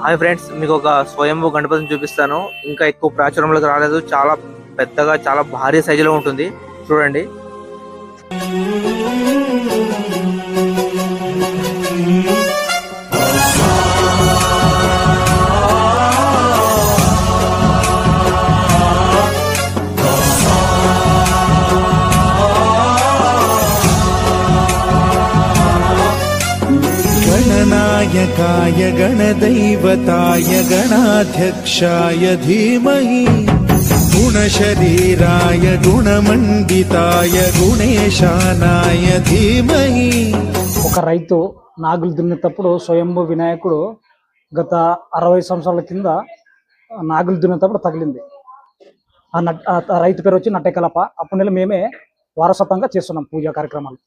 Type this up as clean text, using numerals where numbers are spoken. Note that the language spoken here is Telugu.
హాయ్ ఫ్రెండ్స్, మీకు ఒక స్వయంభూ గణపతిని చూపిస్తాను. ఇంకా ఎక్కువ ప్రాచుర్యంలోకి రాలేదు. చాలా పెద్దగా, చాలా భారీ సైజులో ఉంటుంది. చూడండి. गणनायकाय गणदैवताय गणाध्यक्षाय धीमहि गुणशरीराय गुणमण्डिताय गुणेशानाय धीमहि। ఒక రైతు నాగులు దున్నేటప్పుడు స్వయంభూ వినాయకుడు గత 60 సంవత్సరాల కింద నాగులు దున్నేటప్పుడు తగిలింది. ఆ రైతు పేరు వచ్చి నట్టెకలప. అప్పటి నెల మేమే వారసత్వంగా చేస్తున్నాం పూజా కార్యక్రమాలు.